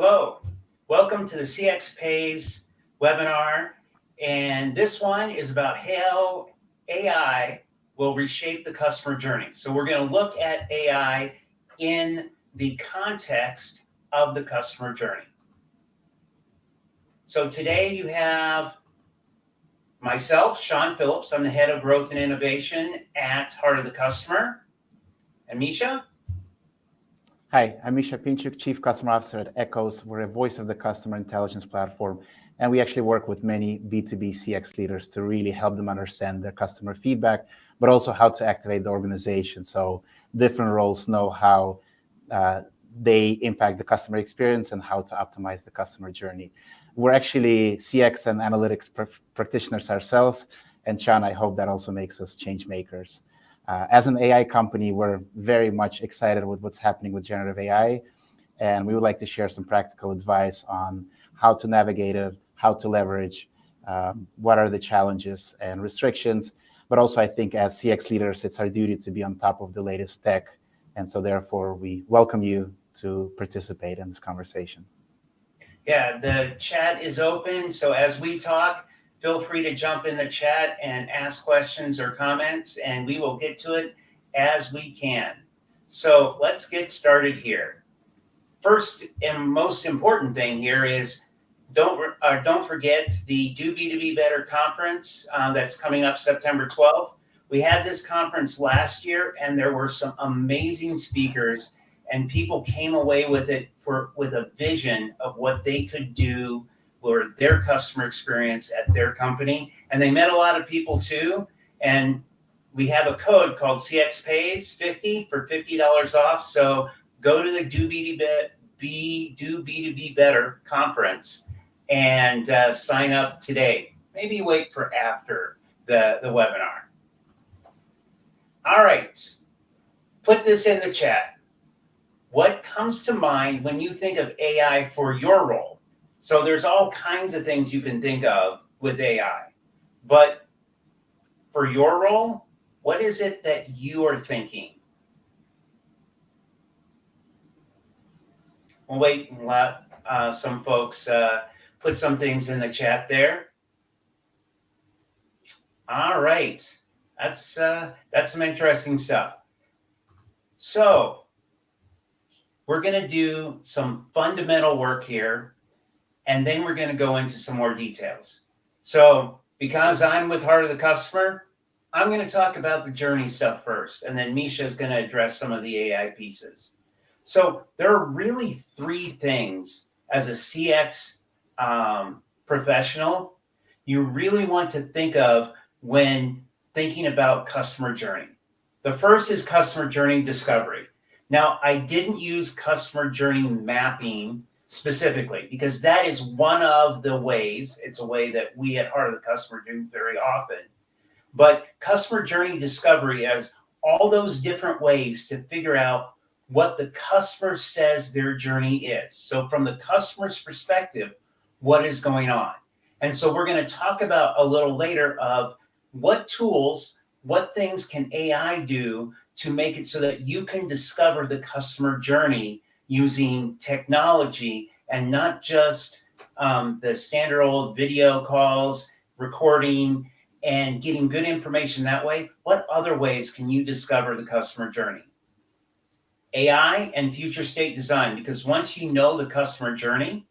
Hello, welcome to the CX Pays webinar. And this one is about how AI will reshape the customer journey. So we're going to look at AI in the context of the customer journey. So today you have myself, Sean Phillips. I'm the head of growth and innovation at Heart of the Customer. And Misha? Hi, I'm Misha Pinchuk, Chief Customer Officer at Echoes. We're a voice of the customer intelligence platform, and we actually work with many B2B CX leaders to really help them understand their customer feedback, but also how to activate the organization so different roles know how they impact the customer experience and how to optimize the customer journey. We're actually CX and analytics practitioners ourselves, and Sean, I hope that also makes us change makers. As an AI company, we're very much excited with what's happening with generative AI, and we would like to share some practical advice on how to navigate it, how to leverage, what are the challenges and restrictions. But also, I think as CX leaders, it's our duty to be on top of the latest tech, and so therefore we welcome you to participate in this conversation. Yeah, the chat is open, so as we talk, feel free to jump in the chat and ask questions or comments, and we will get to it as we can. So let's get started here. First and most important thing here is don't forget the Do B2B Better conference that's coming up September 12th. We had this conference last year, and there were some amazing speakers, and people came away with a vision of what they could do or their customer experience at their company. And they met a lot of people too. And we have a code called CX Pays 50 for $50 off. So go to the Do B2B Better conference and sign up today. Maybe wait for after the webinar. All right, put this in the chat. What comes to mind when you think of AI for your role? So there's all kinds of things you can think of with AI, but for your role, what is it that you are thinking? We'll wait and let some folks put some things in the chat there. All right, that's some interesting stuff. So we're going to do some fundamental work here, and then we're going to go into some more details. So because I'm with Heart of the Customer, I'm going to talk about the journey stuff first, and then Misha is going to address some of the AI pieces. So there are really three things as a CX professional you really want to think of when thinking about customer journey. The first is customer journey discovery. Now, I didn't use customer journey mapping specifically, because that is one of the ways, it's a way that we at Heart of the Customer do very often. But customer journey discovery has all those different ways to figure out what the customer says their journey is. So from the customer's perspective, what is going on? And so we're going to talk about a little later of what tools, what things can AI do to make it so that you can discover the customer journey using technology and not just the standard old video calls, recording, and getting good information that way. What other ways can you discover the customer journey? AI and future state design, because once you know the customer journey,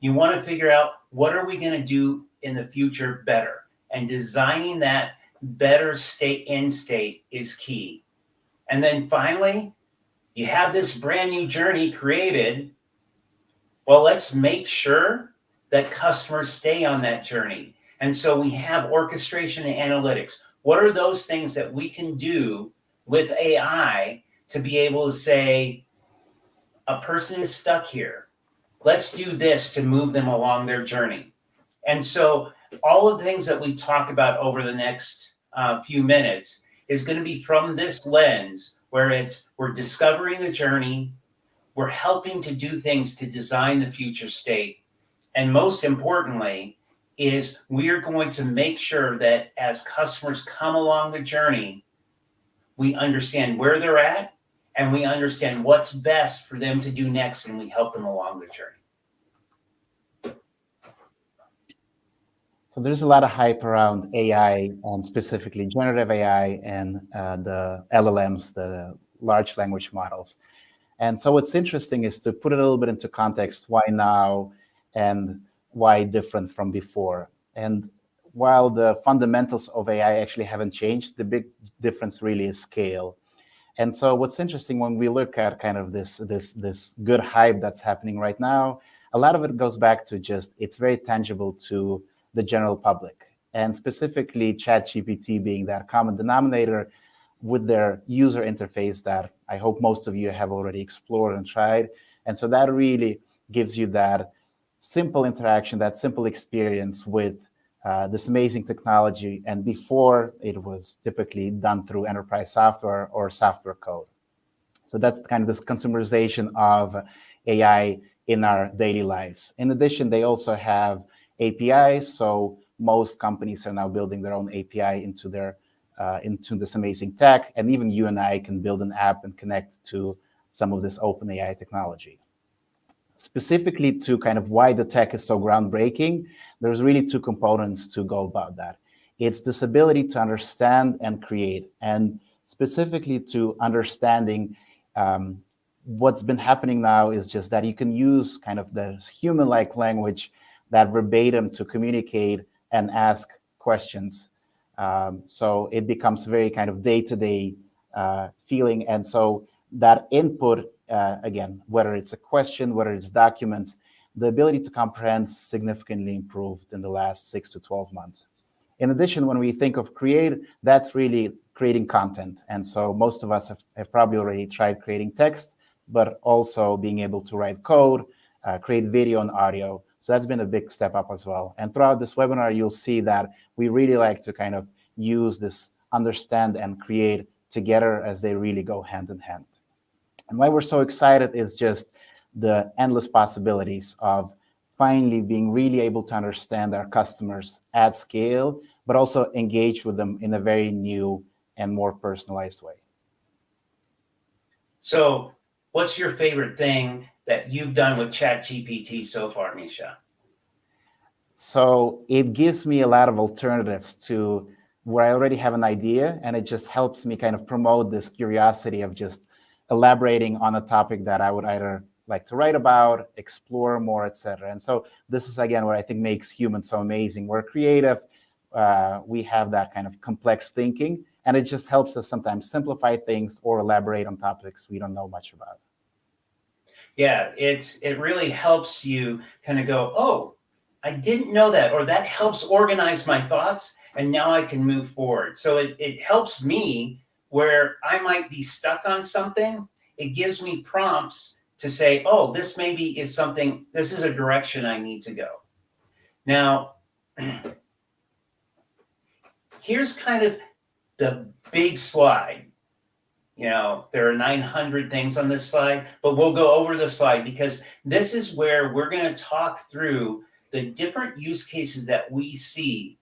you want to figure out what are we going to do in the future better, and designing that better state end state is key. And then finally, you have this brand new journey created. Well, let's make sure that customers stay on that journey. And so we have orchestration and analytics. What are those things that we can do with AI to be able to say, a person is stuck here. Let's do this to move them along their journey. And so all of the things that we talk about over the next few minutes is going to be from this lens, where we're discovering the journey, we're helping to do things to design the future state, and most importantly is we're going to make sure that as customers come along the journey, we understand where they're at and we understand what's best for them to do next, and we help them along the journey. So there's a lot of hype around AI, and specifically generative AI and the LLMs, the large language models. And so what's interesting is to put it a little bit into context, why now and why different from before. And while the fundamentals of AI actually haven't changed, the big difference really is scale. And so what's interesting when we look at kind of this good hype that's happening right now, a lot of it goes back to just it's very tangible to the general public. And specifically ChatGPT being that common denominator with their user interface that I hope most of you have already explored and tried. And so that really gives you that simple interaction, that simple experience with this amazing technology. And before, it was typically done through enterprise software or software code. So that's kind of this consumerization of AI in our daily lives. In addition, they also have APIs. So most companies are now building their own API into this amazing tech. And even you and I can build an app and connect to some of this open AI technology. Specifically to kind of why the tech is so groundbreaking, there's really two components to go about that. It's this ability to understand and create, and specifically to understanding what's been happening now is just that you can use kind of the human-like language, that verbatim, to communicate and ask questions. So it becomes very kind of day-to-day feeling. And so that input, again, whether it's a question, whether it's documents, the ability to comprehend significantly improved in the last 6 to 12 months. In addition, when we think of create, that's really creating content. And so most of us have probably already tried creating text, but also being able to write code, create video and audio. So that's been a big step up as well. And throughout this webinar, you'll see that we really like to kind of use this understand and create together as they really go hand in hand. And why we're so excited is just the endless possibilities of finally being really able to understand our customers at scale, but also engage with them in a very new and more personalized way. So what's your favorite thing that you've done with ChatGPT so far, Misha? So it gives me a lot of alternatives to where I already have an idea, and it just helps me kind of promote this curiosity of just elaborating on a topic that I would either like to write about, explore more, etc. And so this is, again, what I think makes humans so amazing. We're creative. We have that kind of complex thinking, and it just helps us sometimes simplify things or elaborate on topics we don't know much about. Yeah, it really helps you kind of go, oh, I didn't know that, or that helps organize my thoughts, and now I can move forward. So it helps me where I might be stuck on something. It gives me prompts to say, oh, this maybe is something, this is a direction I need to go. Now, here's kind of the big slide. You know, there are 900 things on this slide, but we'll go over the slide because this is where we're going to talk through the different use cases that we see.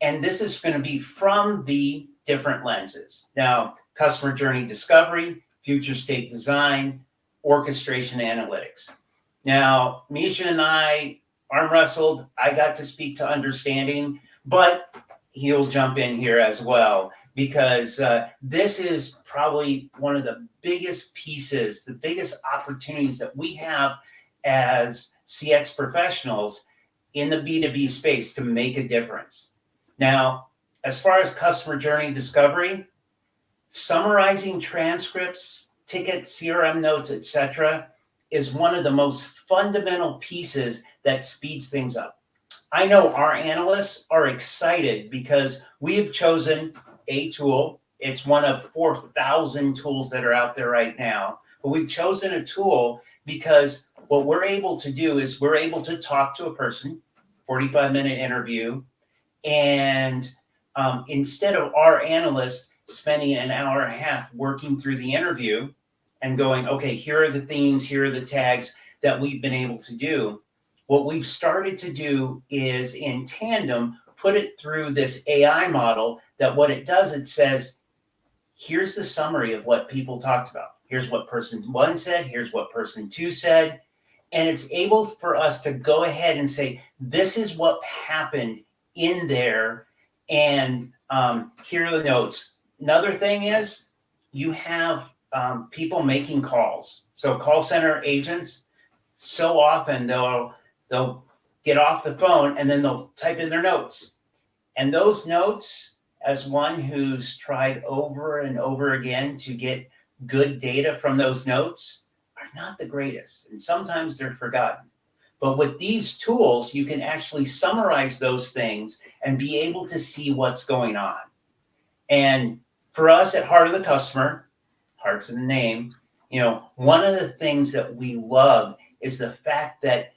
And this is going to be from the different lenses. Now, customer journey discovery, future state design, orchestration analytics. Now, Misha and I arm wrestled. I got to speak to understanding, but he'll jump in here as well because this is probably one of the biggest pieces, the biggest opportunities that we have as CX professionals in the B2B space to make a difference. Now, as far as customer journey discovery, summarizing transcripts, tickets, CRM notes, etc., is one of the most fundamental pieces that speeds things up. I know our analysts are excited because we have chosen a tool. It's one of 4,000 tools that are out there right now. But we've chosen a tool because what we're able to do is we're able to talk to a person, 45-minute interview, and instead of our analysts spending an hour and a half working through the interview and going, okay, here are the themes, here are the tags that we've been able to do. What we've started to do is in tandem, put it through this AI model that what it does, it says, here's the summary of what people talked about. Here's what person one said. Here's what person two said. And it's able for us to go ahead and say, this is what happened in there, and here are the notes. Another thing is you have people making calls. So call center agents, so often they'll get off the phone and then they'll type in their notes. And those notes, as one who's tried over and over again to get good data from those notes, are not the greatest. And sometimes they're forgotten. But with these tools, you can actually summarize those things and be able to see what's going on. And for us at Heart of the Customer, Heart's in the name, one of the things that we love is the fact that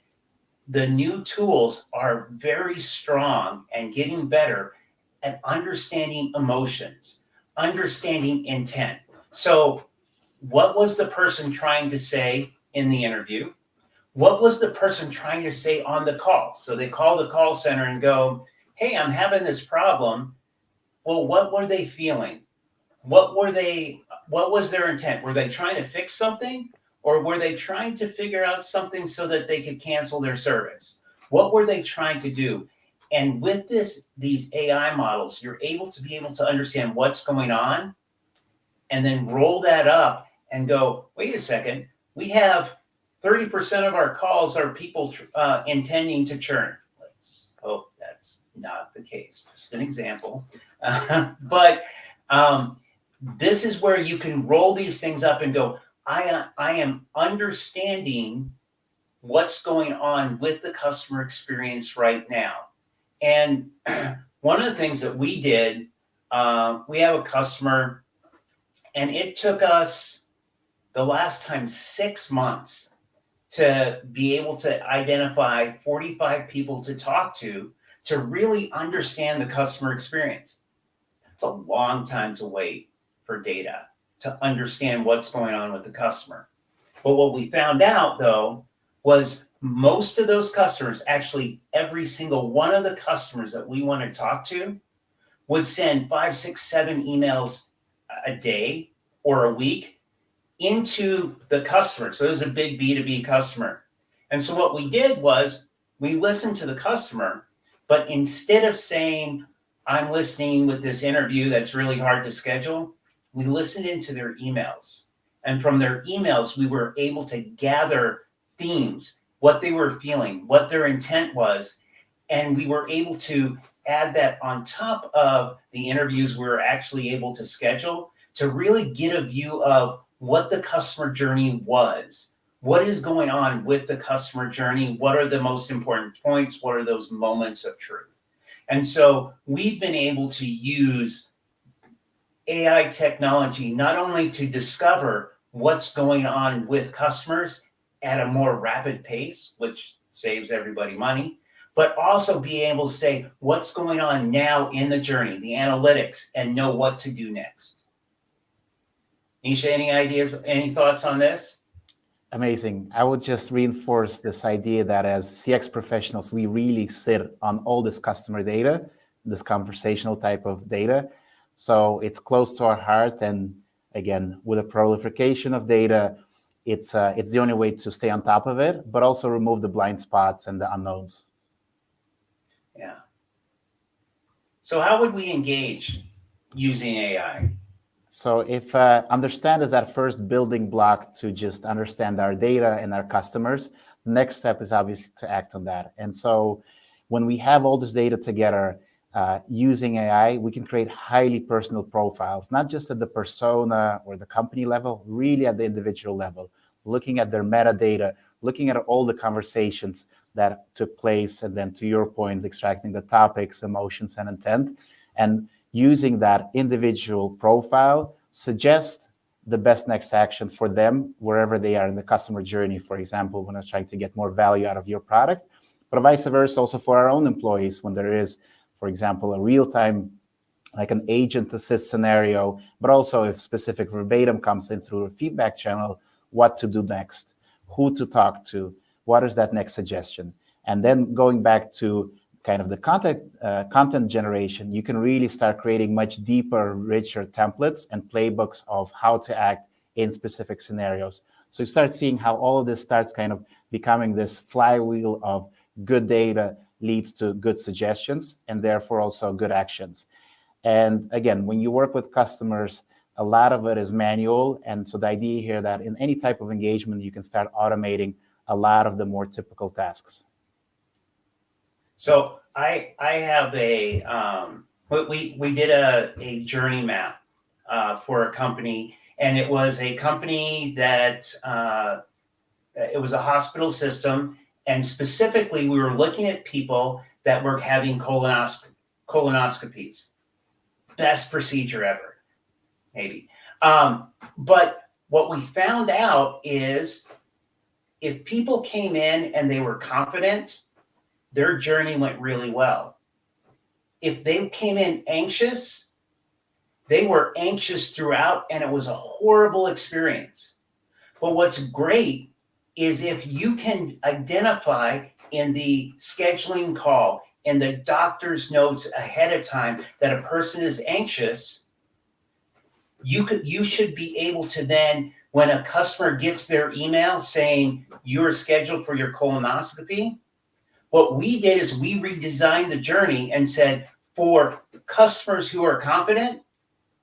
the new tools are very strong and getting better at understanding emotions, understanding intent. So, what was the person trying to say in the interview? What was the person trying to say on the call? So they call the call center and go, "Hey, I'm having this problem." Well, what were they feeling? What was their intent? Were they trying to fix something, or were they trying to figure out something so that they could cancel their service? What were they trying to do? And with these AI models, you're able to understand what's going on and then roll that up and go, wait a second, we have 30% of our calls are people intending to churn. Let's hope that's not the case. Just an example. But this is where you can roll these things up and go, I am understanding what's going on with the customer experience right now. And one of the things that we did, we have a customer, and it took us the last time 6 months to be able to identify 45 people to talk to really understand the customer experience. That's a long time to wait for data to understand what's going on with the customer. But what we found out, though, was most of those customers, actually every single one of the customers that we want to talk to, would send 5, 6, 7 emails a day or a week into the customer. So this is a big B2B customer. And so what we did was we listened to the customer, but instead of saying, I'm listening with this interview that's really hard to schedule, we listened into their emails. And from their emails, we were able to gather themes, what they were feeling, what their intent was. And we were able to add that on top of the interviews we were actually able to schedule to really get a view of what the customer journey was. What is going on with the customer journey? What are the most important points? What are those moments of truth? And so we've been able to use AI technology not only to discover what's going on with customers at a more rapid pace, which saves everybody money, but also be able to say what's going on now in the journey, the analytics, and know what to do next. Nisha, any ideas, any thoughts on this? Amazing. I would just reinforce this idea that as CX professionals, we really sit on all this customer data, this conversational type of data. So it's close to our heart. And again, with a proliferation of data, it's the only way to stay on top of it, but also remove the blind spots and the unknowns. Yeah. So how would we engage using AI? So if understand is that first building block to just understand our data and our customers, the next step is obviously to act on that. And so when we have all this data together, using AI, we can create highly personal profiles, not just at the persona or the company level, really at the individual level, looking at their metadata, looking at all the conversations that took place, and then to your point, extracting the topics, emotions, and intent, and using that individual profile, suggest the best next action for them wherever they are in the customer journey, for example, when they're trying to get more value out of your product, but vice versa also for our own employees when there is, for example, a real-time, like an agent assist scenario, but also if specific verbatim comes in through a feedback channel, what to do next, who to talk to, what is that next suggestion? And then going back to kind of the content generation, you can really start creating much deeper, richer templates and playbooks of how to act in specific scenarios. So you start seeing how all of this starts kind of becoming this flywheel of good data leads to good suggestions and therefore also good actions. And again, when you work with customers, a lot of it is manual. And so the idea here that in any type of engagement, you can start automating a lot of the more typical tasks. So I have we did a journey map for a company, and it was a company that it was a hospital system, and specifically we were looking at people that were having colonoscopies. Best procedure ever, maybe. But what we found out is if people came in and they were confident, their journey went really well. If they came in anxious, they were anxious throughout, and it was a horrible experience. But what's great is if you can identify in the scheduling call, in the doctor's notes ahead of time that a person is anxious, you should be able to then, when a customer gets their email saying you're scheduled for your colonoscopy, what we did is we redesigned the journey and said, for customers who are confident,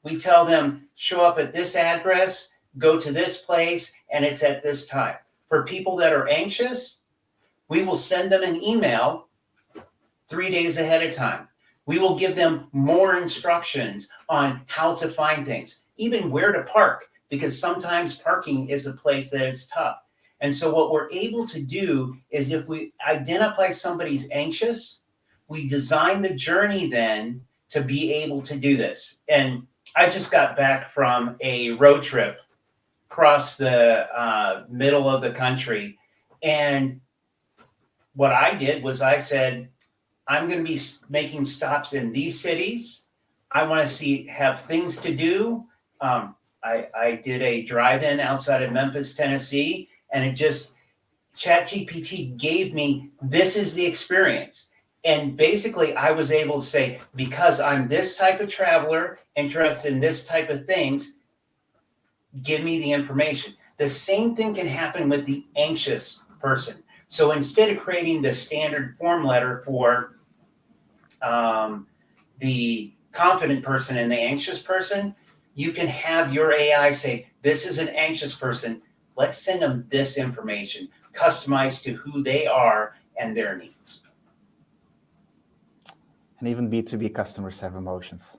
we tell them, show up at this address, go to this place, and it's at this time. For people that are anxious, we will send them an email 3 days ahead of time. We will give them more instructions on how to find things, even where to park, because sometimes parking is a place that is tough. And so what we're able to do is if we identify somebody's anxious, we design the journey then to be able to do this. And I just got back from a road trip across the middle of the country. And what I did was I said, I'm going to be making stops in these cities. I want to have things to do. I did a drive-in outside of Memphis, Tennessee, and ChatGPT gave me, this is the experience. And basically I was able to say, because I'm this type of traveler, interested in this type of things, give me the information. The same thing can happen with the anxious person. So instead of creating the standard form letter for the confident person and the anxious person, you can have your AI say, this is an anxious person. Let's send them this information, customized to who they are and their needs. And even B2B customers have emotions.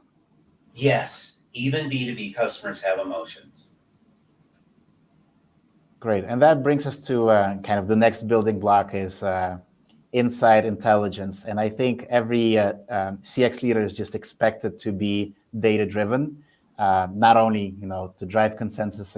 Yes, even B2B customers have emotions. Great. And that brings us to kind of the next building block is insight intelligence. And I think every CX leader is just expected to be data-driven, not only to drive consensus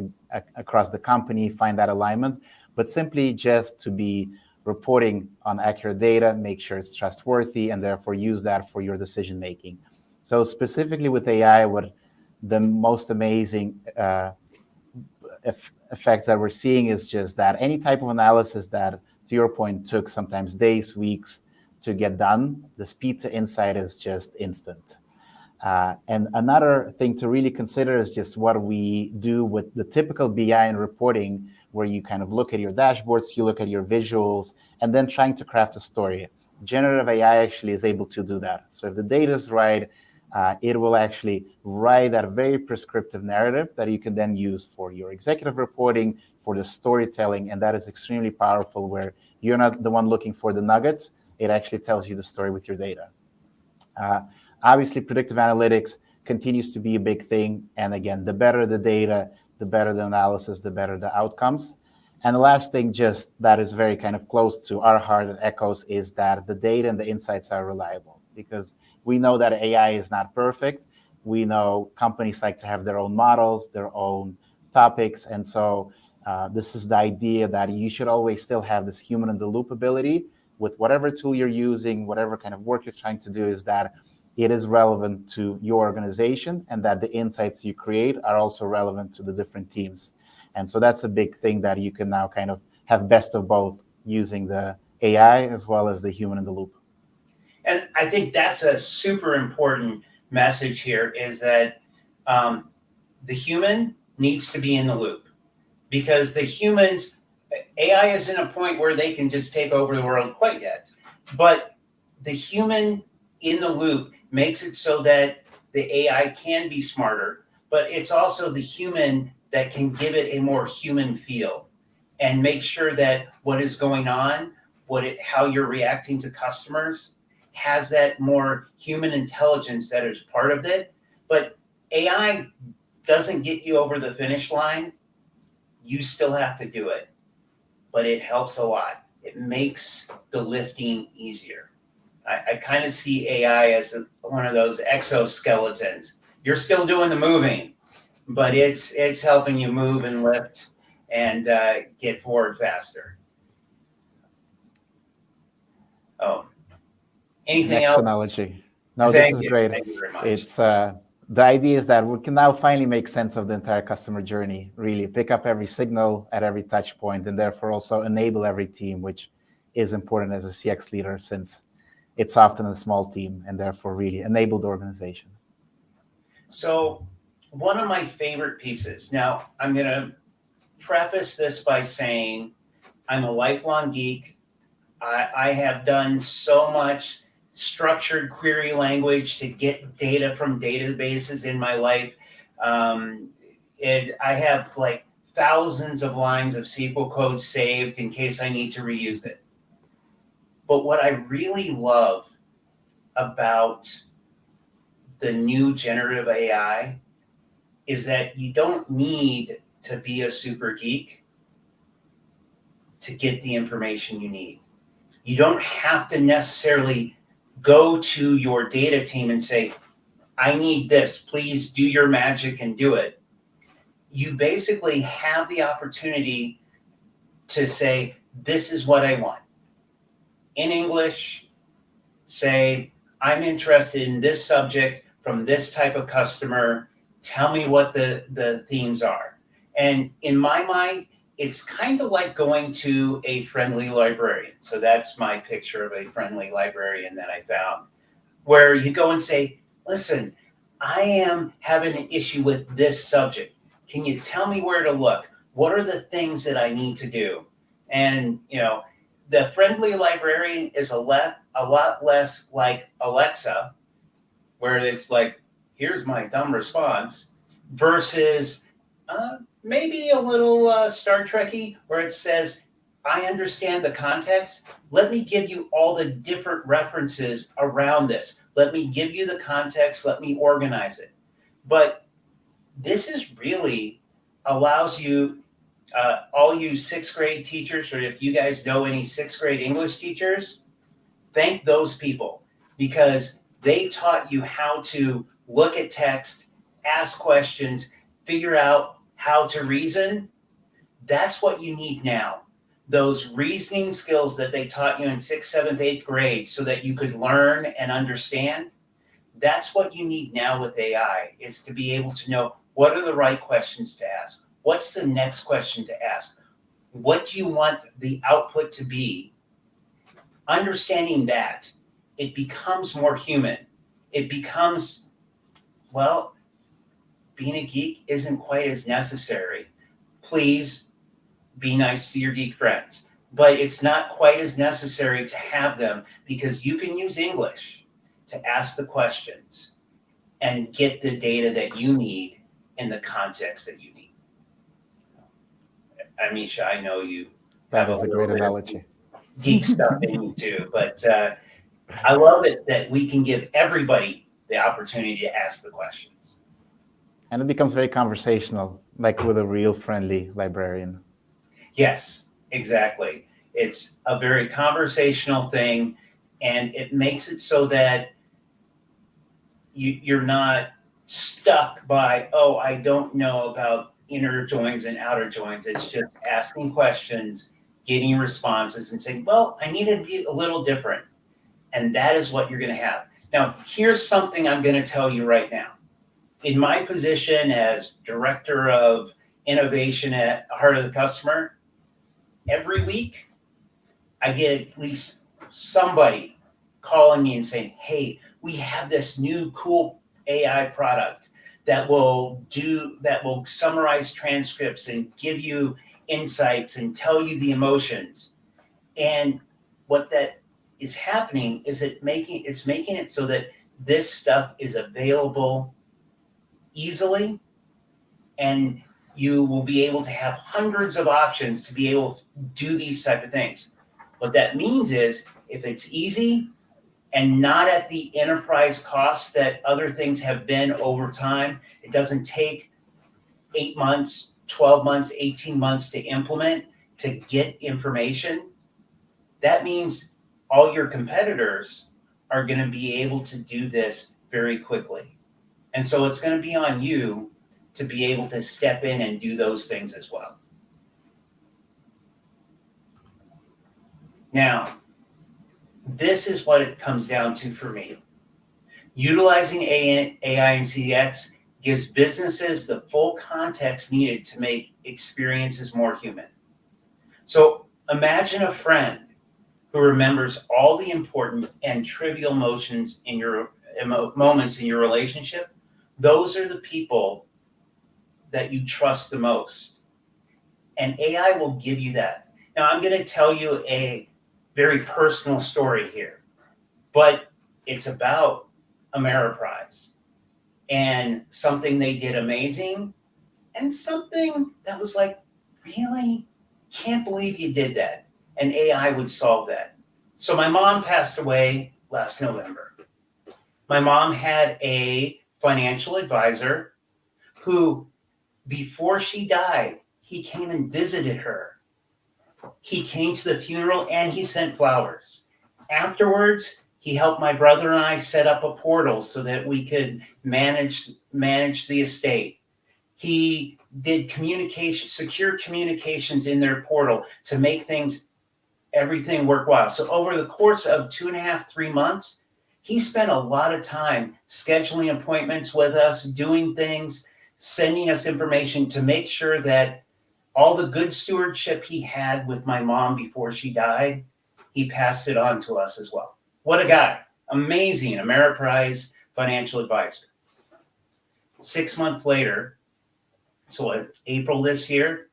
across the company, find that alignment, but simply just to be reporting on accurate data, make sure it's trustworthy, and therefore use that for your decision making. So specifically with AI, what the most amazing effects that we're seeing is just that any type of analysis that, to your point, took sometimes days, weeks to get done, the speed to insight is just instant. And another thing to really consider is just what we do with the typical BI and reporting, where you kind of look at your dashboards, you look at your visuals, and then trying to craft a story. Generative AI actually is able to do that. So if the data is right, it will actually write that very prescriptive narrative that you can then use for your executive reporting, for the storytelling, and that is extremely powerful, where you're not the one looking for the nuggets. It actually tells you the story with your data. Obviously, predictive analytics continues to be a big thing. And again, the better the data, the better the analysis, the better the outcomes. And the last thing just that is very kind of close to our heart at Echoes is that the data and the insights are reliable, because we know that AI is not perfect. We know companies like to have their own models, their own topics. And so this is the idea that you should always still have this human in the loop ability with whatever tool you're using, whatever kind of work you're trying to do, is that it is relevant to your organization and that the insights you create are also relevant to the different teams. And so that's a big thing that you can now kind of have best of both using the AI as well as the human in the loop. And I think that's a super important message here, is that the human needs to be in the loop, because the humans, AI isn't a point where they can just take over the world quite yet, but the human in the loop makes it so that the AI can be smarter, but it's also the human that can give it a more human feel and make sure that what is going on, how you're reacting to customers has that more human intelligence that is part of it. But AI doesn't get you over the finish line. You still have to do it, but it helps a lot. It makes the lifting easier. I kind of see AI as one of those exoskeletons. You're still doing the moving, but it's helping you move and lift and get forward faster. Oh, anything Next else? analogy. No, this Thank is you. great. Thank you very much. It's the idea is that we can now finally make sense of the entire customer journey, really pick up every signal at every touch point, and therefore also enable every team, which is important as a CX leader since it's often a small team and therefore really enable the organization. So one of my favorite pieces, now I'm going to preface this by saying I'm a lifelong geek. I have done so much structured query language to get data from databases in my life. I have like thousands of lines of SQL code saved in case I need to reuse it. But what I really love about the new generative AI is that you don't need to be a super geek to get the information you need. You don't have to necessarily go to your data team and say, I need this, please do your magic and do it. You basically have the opportunity to say, this is what I want. In English, say, I'm interested in this subject from this type of customer. Tell me what the themes are. And in my mind, it's kind of like going to a friendly librarian. So that's my picture of a friendly librarian that I found, where you go and say, listen, I am having an issue with this subject. Can you tell me where to look? What are the things that I need to do? And, the friendly librarian is a lot less like Alexa, where it's like, here's my dumb response, versus maybe a little Star Trekky, where it says, I understand the context. Let me give you all the different references around this. Let me give you the context. Let me organize it. But this is really allows you, all you sixth grade teachers, or if you guys know any sixth grade English teachers, thank those people because they taught you how to look at text, ask questions, figure out how to reason. That's what you need now. Those reasoning skills that they taught you in sixth, seventh, eighth grade so that you could learn and understand. That's what you need now with AI, is to be able to know what are the right questions to ask. What's the next question to ask? What do you want the output to be? Understanding that, it becomes more human. It becomes, well, being a geek isn't quite as necessary. Please be nice to your geek friends. But it's not quite as necessary to have them because you can use English to ask the questions and get the data that you need in the context that you need. Amisha, I know you That have is a great analogy. geek stuff in you too, but I love it that we can give everybody the opportunity to ask the questions. And it becomes very conversational, like with a real friendly librarian. Yes, exactly. It's a very conversational thing, and it makes it so that you're not stuck by, oh, I don't know about inner joins and outer joins. It's just asking questions, getting responses, and saying, well, I need to be a little different. And that is what you're going to have. Now, here's something I'm going to tell you right now. In my position as director of innovation at Heart of the Customer, every week I get at least somebody calling me and saying, hey, we have this new cool AI product that will summarize transcripts and give you insights and tell you the emotions. And what that is happening is it's making it so that this stuff is available easily, and you will be able to have hundreds of options to be able to do these type of things. What that means is if it's easy and not at the enterprise cost that other things have been over time, it doesn't take 8 months, 12 months, 18 months to implement, to get information. That means all your competitors are going to be able to do this very quickly. And so it's going to be on you to be able to step in and do those things as well. Now, this is what it comes down to for me. Utilizing AI and CX gives businesses the full context needed to make experiences more human. So imagine a friend who remembers all the important and trivial moments in your relationship. Those are the people that you trust the most. And AI will give you that. Now, I'm going to tell you a very personal story here, but it's about Ameriprise and something they did amazing and something that was like, really? Can't believe you did that. And AI would solve that. So my mom passed away last November. My mom had a financial advisor who, before she died, he came and visited her. He came to the funeral and he sent flowers. Afterwards, he helped my brother and I set up a portal so that we could manage the estate. He did secure communications in their portal to make everything work well. So over the course of 2.5, 3 months, he spent a lot of time scheduling appointments with us, doing things, sending us information to make sure that all the good stewardship he had with my mom before she died, he passed it on to us as well. What a guy. Amazing Ameriprise financial advisor. 6 months later, so April this year,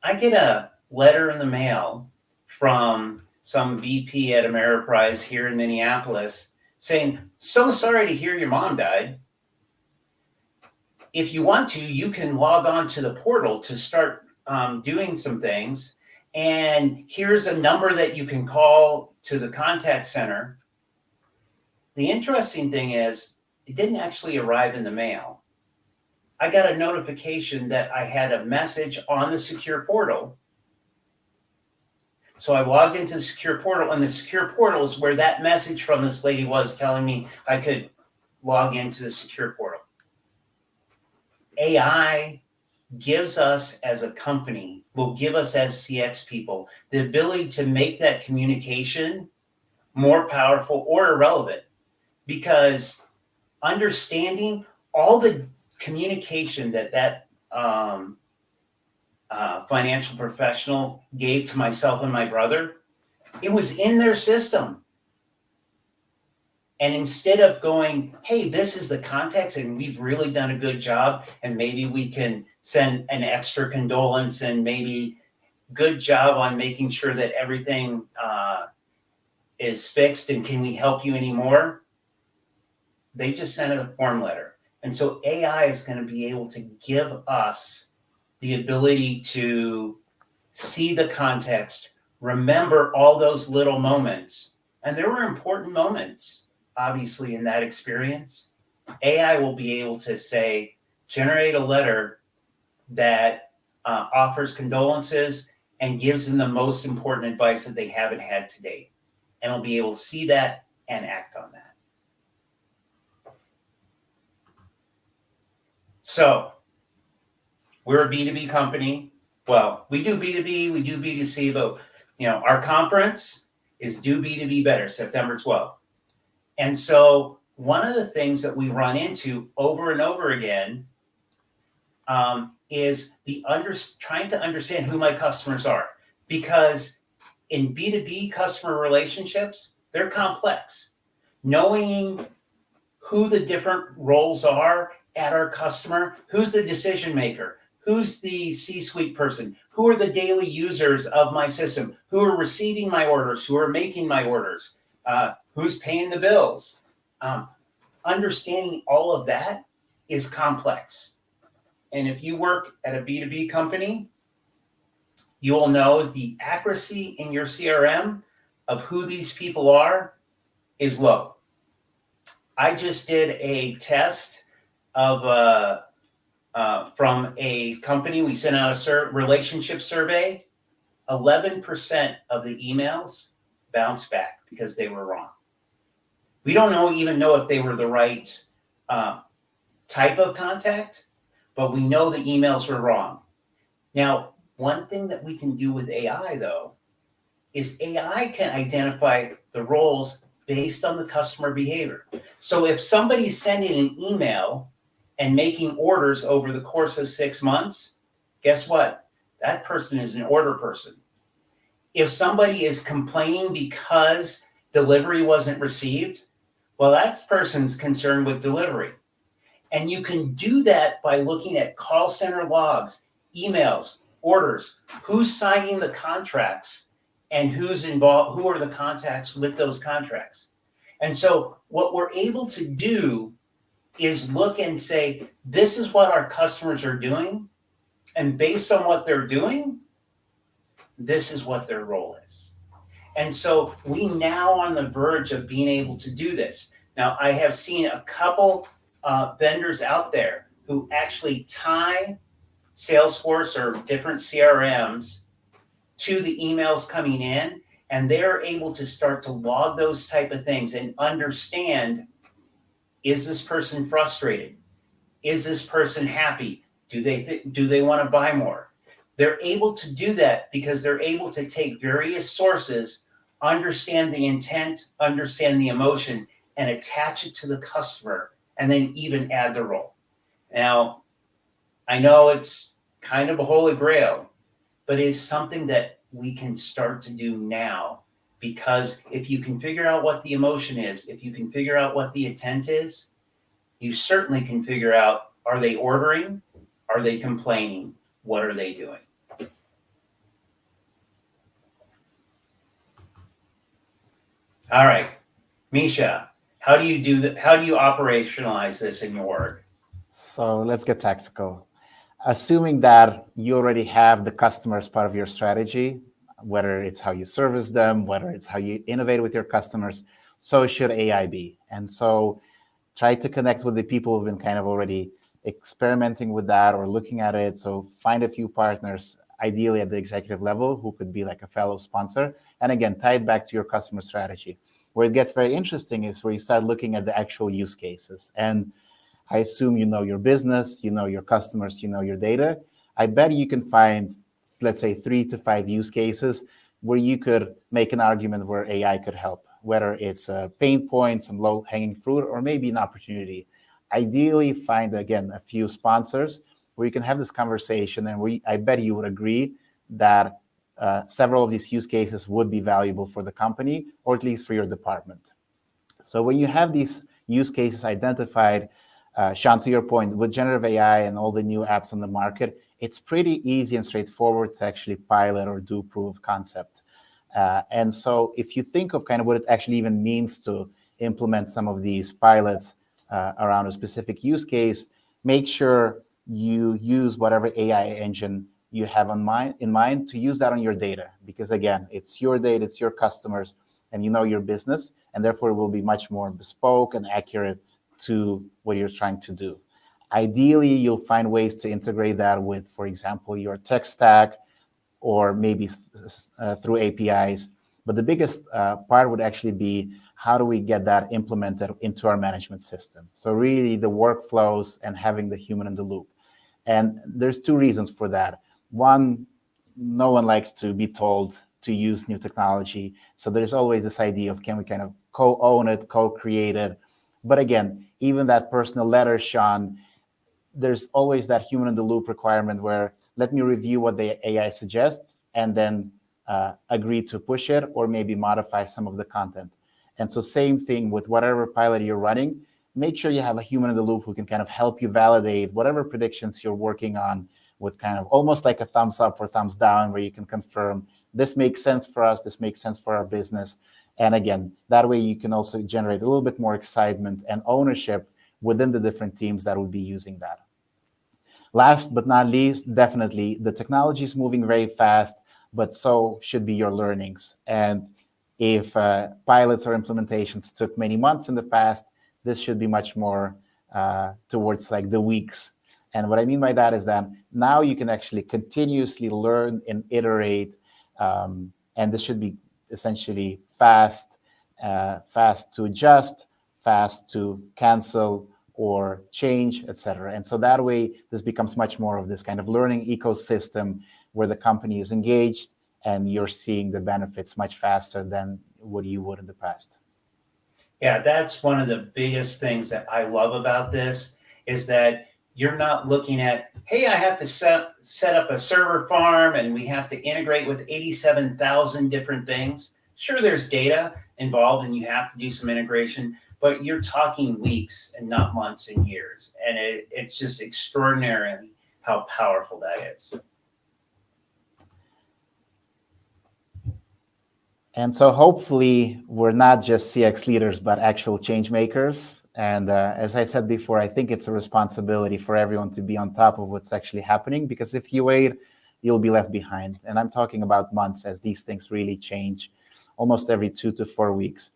I get a letter in the mail from some VP at Ameriprise here in Minneapolis saying, so sorry to hear your mom died. If you want to, you can log on to the portal to start doing some things. And here's a number that you can call to the contact center. The interesting thing is, it didn't actually arrive in the mail. I got a notification that I had a message on the secure portal. So I logged into the secure portal, and the secure portal is where that message from this lady was telling me I could log into the secure portal. AI gives us as a company, will give us as CX people, the ability to make that communication more powerful or irrelevant, because understanding all the communication that financial professional gave to myself and my brother, it was in their system. And instead of going, hey, this is the context and we've really done a good job, and maybe we can send an extra condolence and maybe good job on making sure that everything is fixed and can we help you anymore? They just sent a form letter. And so AI is going to be able to give us the ability to see the context, remember all those little moments. And there were important moments, obviously, in that experience. AI will be able to say, generate a letter that offers condolences and gives them the most important advice that they haven't had to date. And will be able to see that and act on that. So we're a B2B company. Well, we do B2B, we do B2C, but our conference is Do B2B Better, September 12th. And so one of the things that we run into over and over again is trying to understand who my customers are. Because in B2B customer relationships, they're complex. Knowing who the different roles are at our customer, who's the decision maker, Who's the C-suite person? Who are the daily users of my system? Who are receiving my orders? Who are making my orders? Who's paying the bills? Understanding all of that is complex. And if you work at a B2B company, you will know the accuracy in your CRM of who these people are is low. I just did a test of from a company. We sent out a relationship survey. 11% of the emails bounced back because they were wrong. We don't even know if they were the right type of contact, but we know the emails were wrong. Now, one thing that we can do with AI, though, is AI can identify the roles based on the customer behavior. So if somebody's sending an email and making orders over the course of 6 months, guess what? That person is an order person. If somebody is complaining because delivery wasn't received, well, that person's concerned with delivery. And you can do that by looking at call center logs, emails, orders, who's signing the contracts, and who's involved, who are the contacts with those contracts. And so what we're able to do is look and say, this is what our customers are doing. And based on what they're doing, this is what their role is. And so we now on the verge of being able to do this. Now, I have seen a couple vendors out there who actually tie Salesforce or different CRMs to the emails coming in, and they're able to start to log those type of things and understand, is this person frustrated? Is this person happy? Do they want to buy more? They're able to do that because they're able to take various sources, understand the intent, understand the emotion, and attach it to the customer, and then even add the role. Now, I know it's kind of a holy grail, but it's something that we can start to do now, because if you can figure out what the emotion is, if you can figure out what the intent is, you certainly can figure out, are they ordering? Are they complaining? What are they doing? All right, Misha, how do you do that? How do you operationalize this in your work? So let's get tactical. Assuming that you already have the customer as part of your strategy, whether it's how you service them, whether it's how you innovate with your customers, so should AI be. And so try to connect with the people who've been kind of already experimenting with that or looking at it. So find a few partners, ideally at the executive level, who could be like a fellow sponsor. And again, tie it back to your customer strategy. Where it gets very interesting is where you start looking at the actual use cases. And I assume you know your business, you know your customers, you know your data. I bet you can find, let's say, 3 to 5 use cases where you could make an argument where AI could help, whether it's a pain point, some low-hanging fruit, or maybe an opportunity. Ideally, find, again, a few sponsors where you can have this conversation, and I bet you would agree that several of these use cases would be valuable for the company, or at least for your department. So when you have these use cases identified, Sean, to your point, with generative AI and all the new apps on the market, it's pretty easy and straightforward to actually pilot or do proof of concept. And so if you think of kind of what it actually even means to implement some of these pilots around a specific use case, make sure you use whatever AI engine you have in mind to use that on your data. Because again, it's your data, it's your customers, and you know your business, and therefore it will be much more bespoke and accurate to what you're trying to do. Ideally, you'll find ways to integrate that with, for example, your tech stack, or maybe through APIs. But the biggest part would actually be, how do we get that implemented into our management system? So really the workflows and having the human in the loop. And there's 2 reasons for that. One, no one likes to be told to use new technology. So there's always this idea of, can we kind of co-own it, co-create it? But again, even that personal letter, Sean, there's always that human in the loop requirement where, let me review what the AI suggests and then agree to push it or maybe modify some of the content. And so same thing with whatever pilot you're running, make sure you have a human in the loop who can kind of help you validate whatever predictions you're working on, with kind of almost like a thumbs up or thumbs down, where you can confirm this makes sense for us, this makes sense for our business. And again, that way you can also generate a little bit more excitement and ownership within the different teams that would be using that. Last but not least, definitely the technology is moving very fast, but so should be your learnings. And if pilots or implementations took many months in the past, this should be much more towards like the weeks. And what I mean by that is that now you can actually continuously learn and iterate, and this should be essentially fast to adjust, fast to cancel or change, etc. And so that way, this becomes much more of this kind of learning ecosystem where the company is engaged and you're seeing the benefits much faster than what you would in the past. Yeah, that's one of the biggest things that I love about this is that you're not looking at, hey, I have to set up a server farm and we have to integrate with 87,000 different things. Sure, there's data involved and you have to do some integration, but you're talking weeks and not months and years. And it's just extraordinary how powerful that is. And so hopefully we're not just CX leaders, but actual change makers. And as I said before, I think it's a responsibility for everyone to be on top of what's actually happening, because if you wait, you'll be left behind. And I'm talking about months, as these things really change almost every 2 to 4 weeks.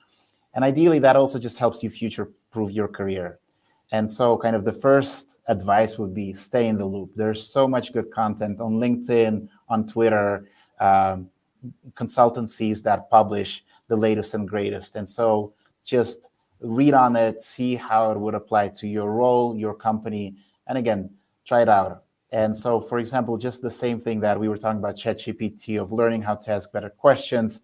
And ideally, that also just helps you future-proof your career. And so kind of the first advice would be stay in the loop. There's so much good content on LinkedIn, on Twitter, consultancies that publish the latest and greatest. And so just read on it, see how it would apply to your role, your company, and again, try it out. And so, for example, just the same thing that we were talking about ChatGPT, of learning how to ask better questions,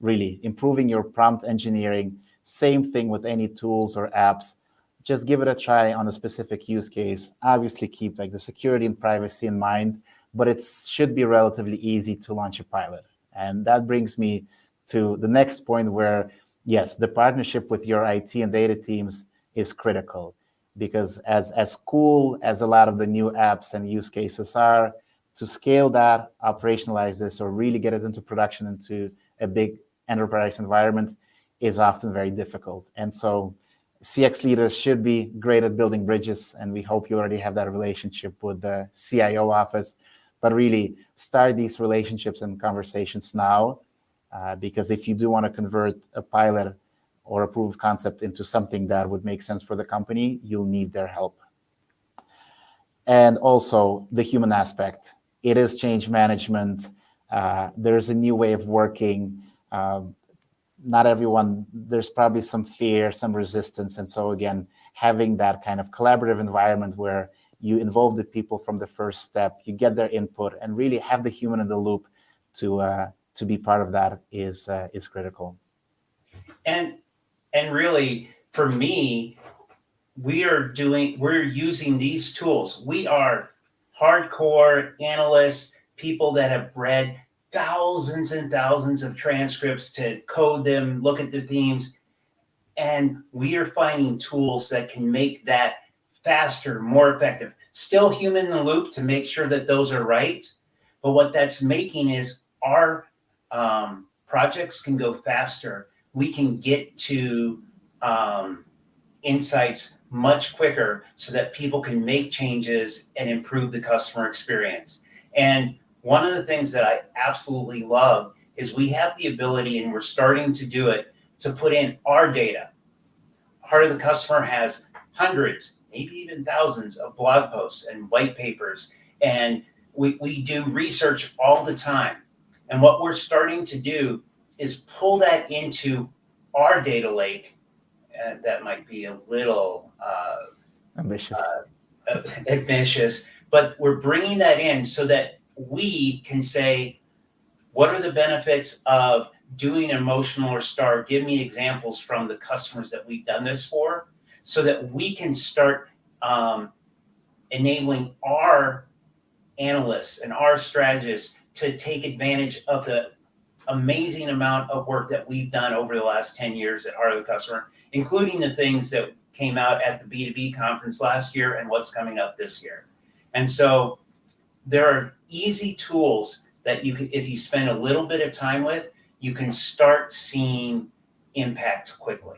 really improving your prompt engineering. Same thing with any tools or apps. Just give it a try on a specific use case. Obviously, keep like the security and privacy in mind, but it should be relatively easy to launch a pilot. And that brings me to the next point where, yes, the partnership with your IT and data teams is critical, because as cool as a lot of the new apps and use cases are, to scale that, operationalize this, or really get it into production, into a big enterprise environment, is often very difficult. And so CX leaders should be great at building bridges, and we hope you already have that relationship with the CIO office. But really start these relationships and conversations now, because if you do want to convert a pilot or a proof of concept into something that would make sense for the company, you'll need their help. And also the human aspect. It is change management. There's a new way of working. Not everyone, there's probably some fear, some resistance. And so again, having that kind of collaborative environment where you involve the people from the first step, you get their input, and really have the human in the loop to be part of that is critical. And really, for me, we're using these tools. We are hardcore analysts, people that have read thousands and thousands of transcripts to code them, look at the themes, and we are finding tools that can make that faster, more effective. Still human in the loop to make sure that those are right. But what that's making is our projects can go faster. We can get to insights much quicker so that people can make changes and improve the customer experience. And one of the things that I absolutely love is we have the ability, and we're starting to do it, to put in our data. Heart of the Customer has hundreds, maybe even thousands of blog posts and white papers. And we do research all the time. And what we're starting to do is pull that into our data lake. That might be a little ambitious, but we're bringing that in so that we can say, what are the benefits of doing emotional or star? Give me examples from the customers that we've done this for, so that we can start enabling our analysts and our strategists to take advantage of the amazing amount of work that we've done over the last 10 years at Heart of the Customer, including the things that came out at the B2B conference last year and what's coming up this year. And so there are easy tools that you can, if you spend a little bit of time with, you can start seeing impact quickly.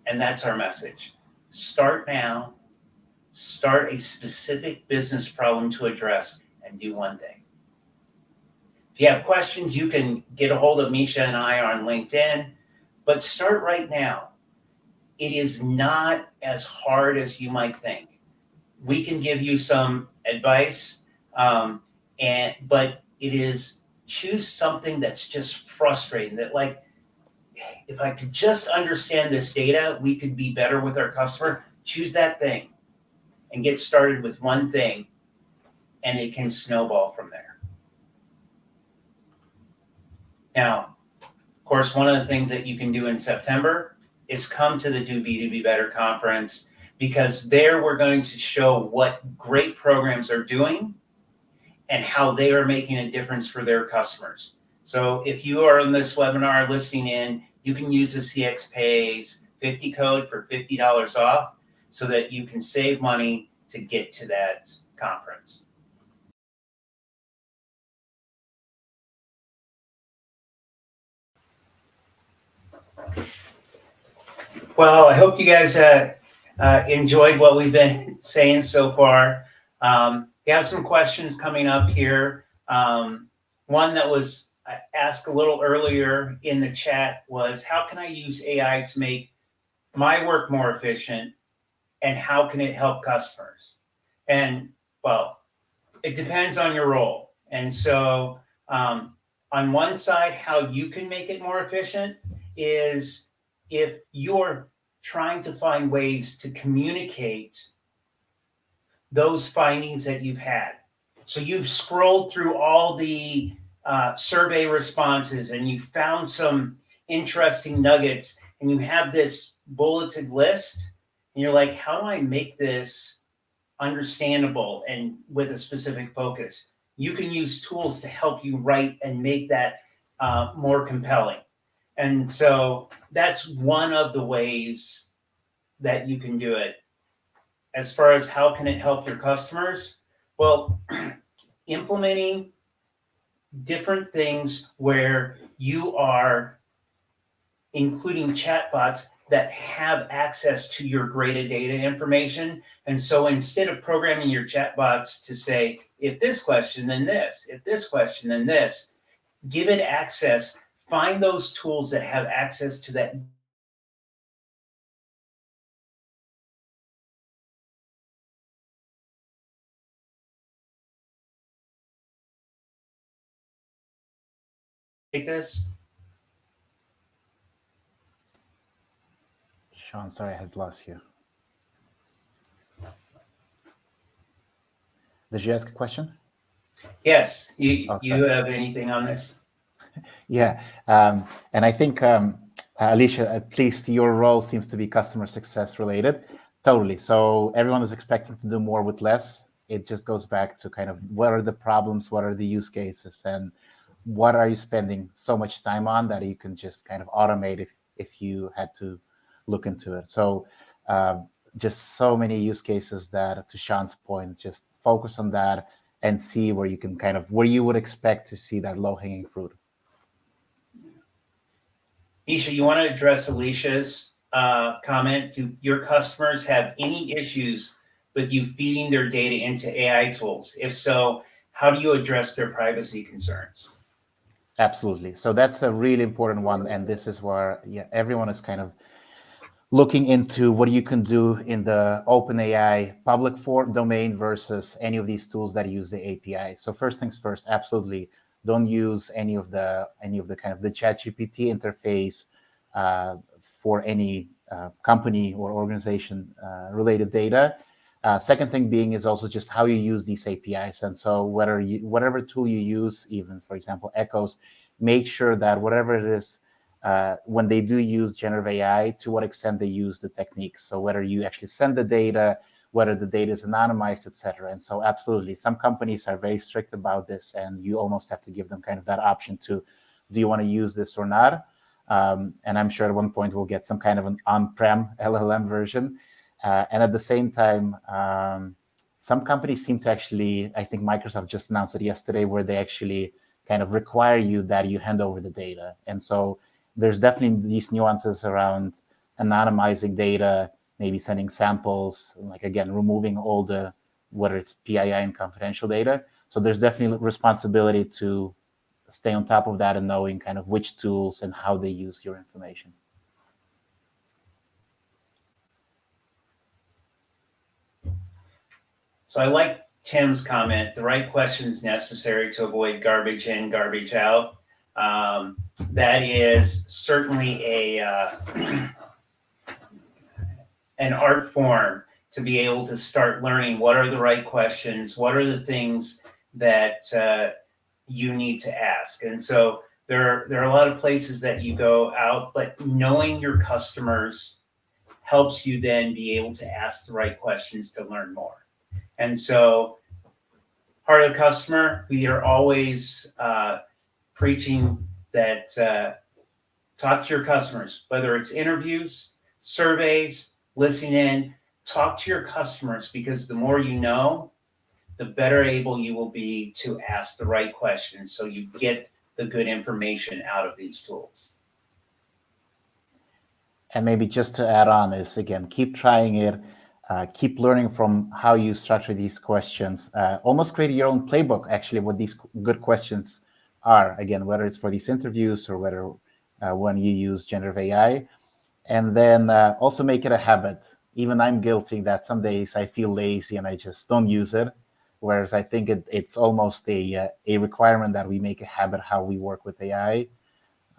And that's our message. Start now, start a specific business problem to address, and do one thing. If you have questions, you can get a hold of Misha and I on LinkedIn, but start right now. It is not as hard as you might think. We can give you some advice, but it is, choose something that's just frustrating, that like, if I could just understand this data, we could be better with our customer. Choose that thing and get started with one thing, and it can snowball from there. Now, of course, one of the things that you can do in September is come to the Do B2B Better conference, because there we're going to show what great programs are doing and how they are making a difference for their customers. So if you are in this webinar listening in, you can use the CX Pays 50 code for $50 off so that you can save money to get to that conference. Well, I hope you guys enjoyed what we've been saying so far. We have some questions coming up here. One that was asked a little earlier in the chat was, how can I use AI to make my work more efficient, and how can it help customers? And well, it depends on your role. And so on one side, how you can make it more efficient is if you're trying to find ways to communicate those findings that you've had. So you've scrolled through all the survey responses and you found some interesting nuggets, and you have this bulleted list, and you're like, how do I make this understandable and with a specific focus? You can use tools to help you write and make that more compelling. And so that's one of the ways that you can do it. As far as how can it help your customers? Well, implementing different things where you are including chatbots that have access to your great data information. And so instead of programming your chatbots to say, if this question, then this, if this question, then this, give it access. Find those tools that have access to that like this. Sean, sorry, I had lost you. Did you ask a question? Yes. You have anything on this? Yeah. And I think, Alicia, at least your role seems to be customer success related. Totally. So everyone is expecting to do more with less. It just goes back to kind of what are the problems, what are the use cases, and what are you spending so much time on that you can just kind of automate if you had to look into it. So just so many use cases that, to Sean's point, just focus on that and see where you can kind of, where you would expect to see that low-hanging fruit. Misha, you want to address Alicia's comment? Do your customers have any issues with you feeding their data into AI tools? If so, how do you address their privacy concerns? Absolutely. So that's a really important one. And this is where everyone is kind of looking into what you can do in the OpenAI public domain versus any of these tools that use the API. So first things first, absolutely don't use any of the kind of the ChatGPT interface for any company or organization related data. Second thing being is also just how you use these APIs. And so whatever tool you use, even for example, Echoes, make sure that whatever it is, when they do use generative AI, to what extent they use the techniques. So whether you actually send the data, whether the data is anonymized, et cetera. And so absolutely, some companies are very strict about this, and you almost have to give them kind of that option to, do you want to use this or not? And I'm sure at one point we'll get some kind of an on-prem LLM version. And at the same time, some companies seem to actually, I think Microsoft just announced it yesterday, where they actually kind of require you that you hand over the data. And so there's definitely these nuances around anonymizing data, maybe sending samples, like again, removing all the, whether it's PII and confidential data. So there's definitely responsibility to stay on top of that and knowing kind of which tools and how they use your information. So I like Tim's comment, the right questions necessary to avoid garbage in, garbage out. That is certainly an art form to be able to start learning what are the right questions, what are the things that you need to ask. And so there are a lot of places that you go out, but knowing your customers helps you then be able to ask the right questions to learn more. And so heart of the customer, we are always preaching that talk to your customers, whether it's interviews, surveys, listening in, talk to your customers, because the more you know, the better able you will be to ask the right questions so you get the good information out of these tools. And maybe just to add on is, again, keep trying it, keep learning from how you structure these questions, almost create your own playbook, actually, what these good questions are, again, whether it's for these interviews or whether when you use generative AI. And then also make it a habit. Even I'm guilty that some days I feel lazy and I just don't use it. Whereas I think it's almost a requirement that we make a habit how we work with AI.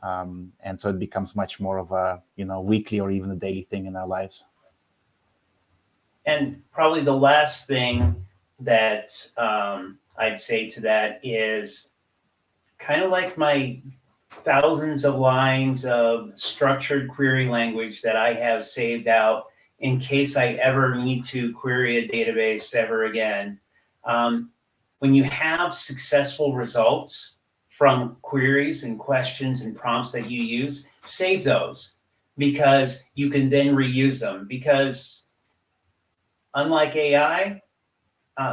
And so it becomes much more of a weekly or even a daily thing in our lives. And probably the last thing that I'd say to that is kind of like my thousands of lines of structured query language that I have saved out in case I ever need to query a database ever again. When you have successful results from queries and questions and prompts that you use, save those, because you can then reuse them. Because unlike AI,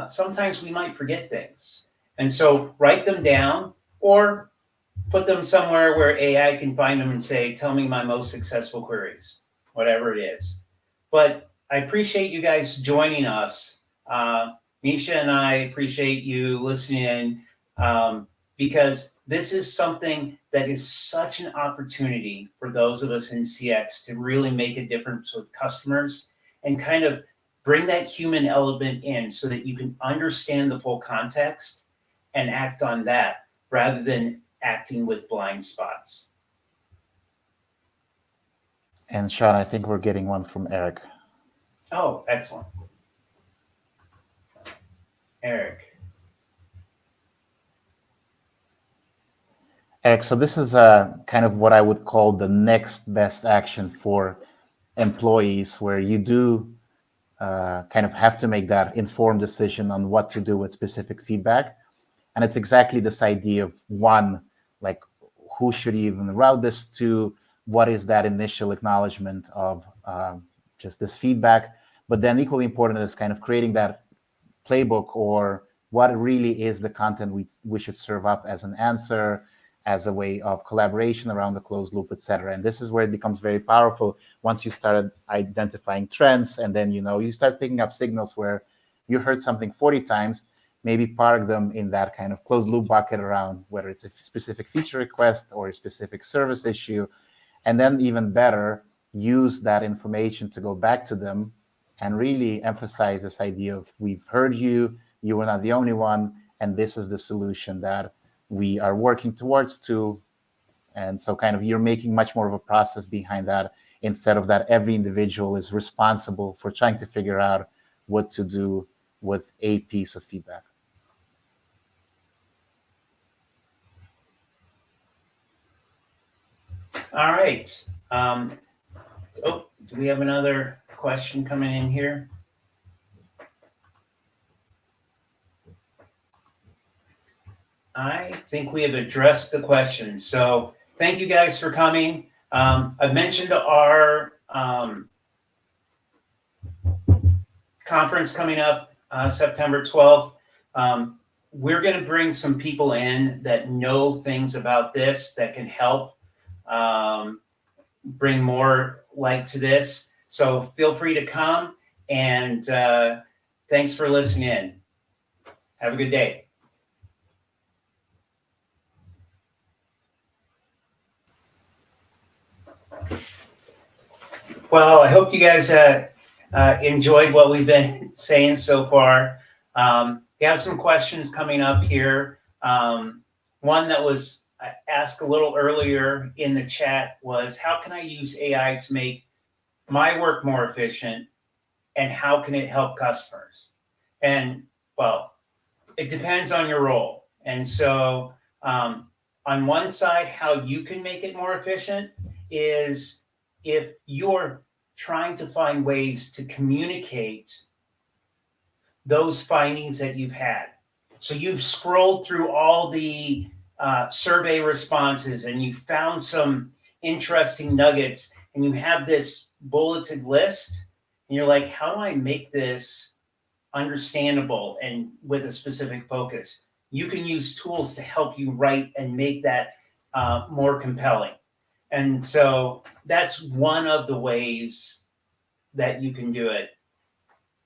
sometimes we might forget things. And so write them down or put them somewhere where AI can find them and say, tell me my most successful queries, whatever it is. But I appreciate you guys joining us. Misha and I appreciate you listening in, because this is something that is such an opportunity for those of us in CX to really make a difference with customers and kind of bring that human element in so that you can understand the full context and act on that rather than acting with blind spots. And Sean, I think we're getting one from Eric. Oh, excellent. Eric. Eric, so this is kind of what I would call the next best action for employees, where you do kind of have to make that informed decision on what to do with specific feedback. And it's exactly this idea of, one, like, who should you even route this to? What is that initial acknowledgement of just this feedback? But then equally important is kind of creating that playbook, or what really is the content we should serve up as an answer, as a way of collaboration around the closed loop, etc. And this is where it becomes very powerful once you start identifying trends, and then you start picking up signals where you heard something 40 times, maybe park them in that kind of closed loop bucket around whether it's a specific feature request or a specific service issue. And then even better, use that information to go back to them and really emphasize this idea of, we've heard you, you were not the only one, and this is the solution that we are working towards to. And so kind of you're making much more of a process behind that, instead of that every individual is responsible for trying to figure out what to do with a piece of feedback. All right. Do we have another question coming in here? I think we have addressed the question. So thank you guys for coming. I've mentioned our conference coming up September 12th. We're going to bring some people in that know things about this that can help bring more light to this. So feel free to come, and thanks for listening in. Have a good day. Well, I hope you guys enjoyed what we've been saying so far. We have some questions coming up here. One that was asked a little earlier in the chat was, how can I use AI to make my work more efficient, and how can it help customers? And well, it depends on your role. And so on one side, how you can make it more efficient is if you're trying to find ways to communicate those findings that you've had. So you've scrolled through all the survey responses and you found some interesting nuggets, and you have this bulleted list, and you're like, how do I make this understandable and with a specific focus? You can use tools to help you write and make that more compelling. And so that's one of the ways that you can do it.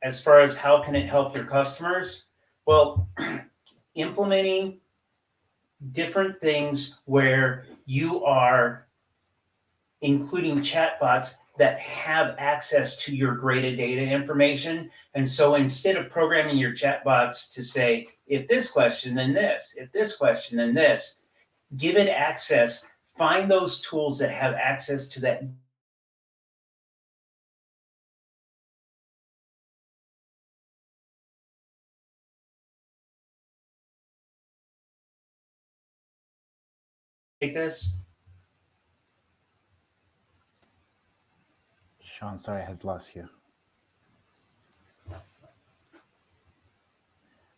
As far as how can it help your customers? Well, implementing different things where you are including chatbots that have access to your great data information. And so instead of programming your chatbots to say, if this question, then this, if this question, then this, give it access. Find those tools that have access to that this. Sean, sorry, I had lost you.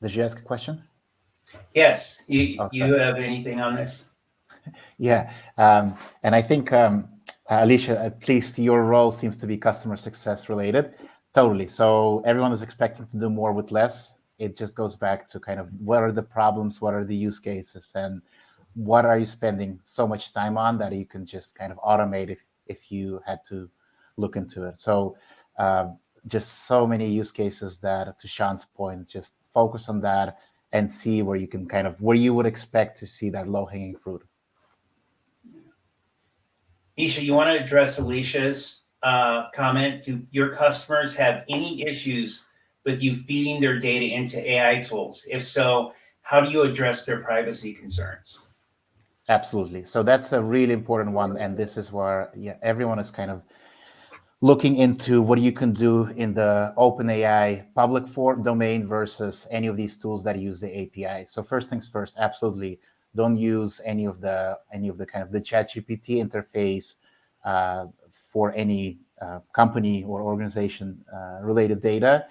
Did you ask a question? Yes. You have anything on this? Yeah. And I think, Alicia, at least your role seems to be customer success related. Totally. So everyone is expecting to do more with less. It just goes back to kind of what are the problems, what are the use cases, and what are you spending so much time on that you can just kind of automate if you had to look into it. So just so many use cases that, to Sean's point, just focus on that and see where you can kind of, where you would expect to see that low-hanging fruit. Misha, you want to address Alicia's comment? Do your customers have any issues with you feeding their data into AI tools? If so, how do you address their privacy concerns? Absolutely. So that's a really important one. And this is where everyone is kind of looking into what you can do in the OpenAI public domain versus any of these tools that use the API. So first things first, absolutely don't use any of the kind of the ChatGPT interface for any company or organization related data.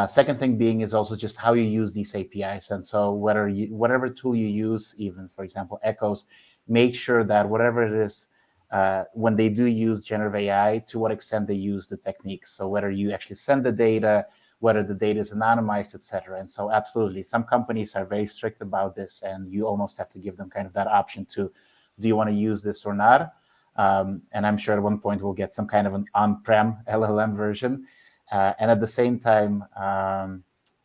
Second thing being is also just how you use these APIs. And so whatever tool you use, even for example, Echoes, make sure that whatever it is, when they do use generative AI, to what extent they use the techniques. So whether you actually send the data, whether the data is anonymized, et cetera. And so absolutely, some companies are very strict about this, and you almost have to give them kind of that option to, do you want to use this or not? And I'm sure at one point we'll get some kind of an on-prem LLM version. And at the same time,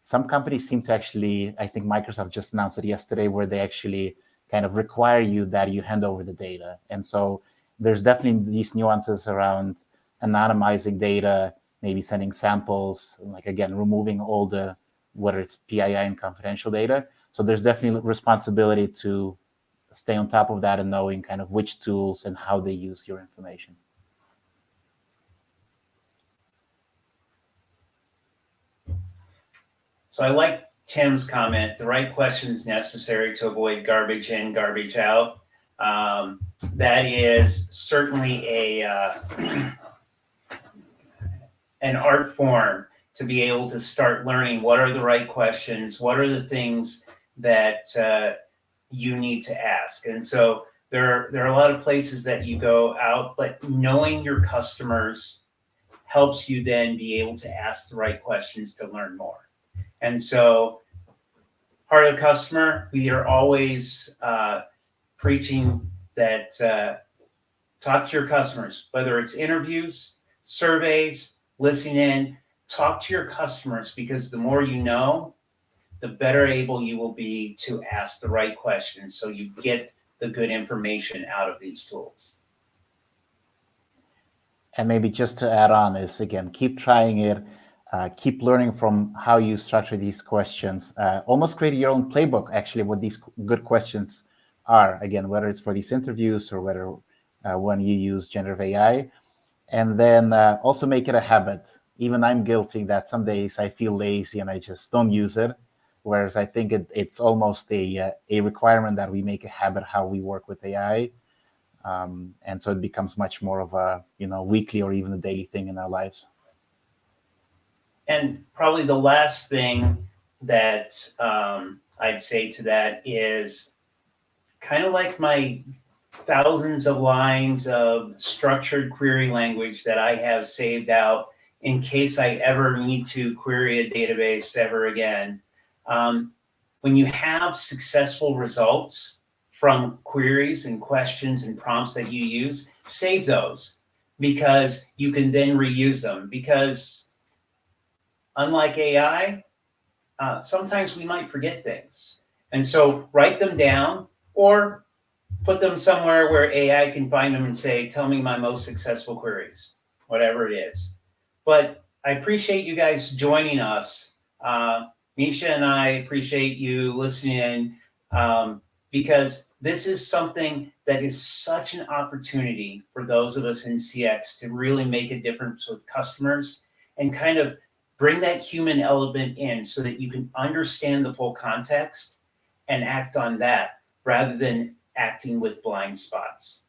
some companies seem to actually, I think Microsoft just announced it yesterday, where they actually kind of require you that you hand over the data. And so there's definitely these nuances around anonymizing data, maybe sending samples, like again, removing all the, whether it's PII and confidential data. So there's definitely responsibility to stay on top of that and knowing kind of which tools and how they use your information. So I like Tim's comment, the right question is necessary to avoid garbage in, garbage out. That is certainly an art form to be able to start learning what are the right questions, what are the things that you need to ask. And so there are a lot of places that you go out, but knowing your customers, helps you then be able to ask the right questions to learn more. And so, heart of the customer, we are always preaching that talk to your customers, whether it's interviews, surveys, listening in, talk to your customers, because the more you know, the better able you will be to ask the right questions so you get the good information out of these tools. And maybe just to add on is, again, keep trying it, keep learning from how you structure these questions, almost create your own playbook, actually, what these good questions are, again, whether it's for these interviews or whether when you use generative AI. And then also make it a habit. Even I'm guilty that some days I feel lazy and I just don't use it. Whereas I think it's almost a requirement that we make a habit how we work with AI. And so it becomes much more of a weekly or even a daily thing in our lives. And probably the last thing that I'd say to that is kind of like my thousands of lines of structured query language that I have saved out in case I ever need to query a database ever again. When you have successful results from queries and questions and prompts that you use, save those, because you can then reuse them. Because unlike AI, sometimes we might forget things. And so write them down or put them somewhere where AI can find them and say, tell me my most successful queries, whatever it is. But I appreciate you guys joining us. Misha and I appreciate you listening in, because this is something that is such an opportunity for those of us in CX to really make a difference with customers and kind of bring that human element in so that you can understand the full context and act on that rather than acting with blind spots.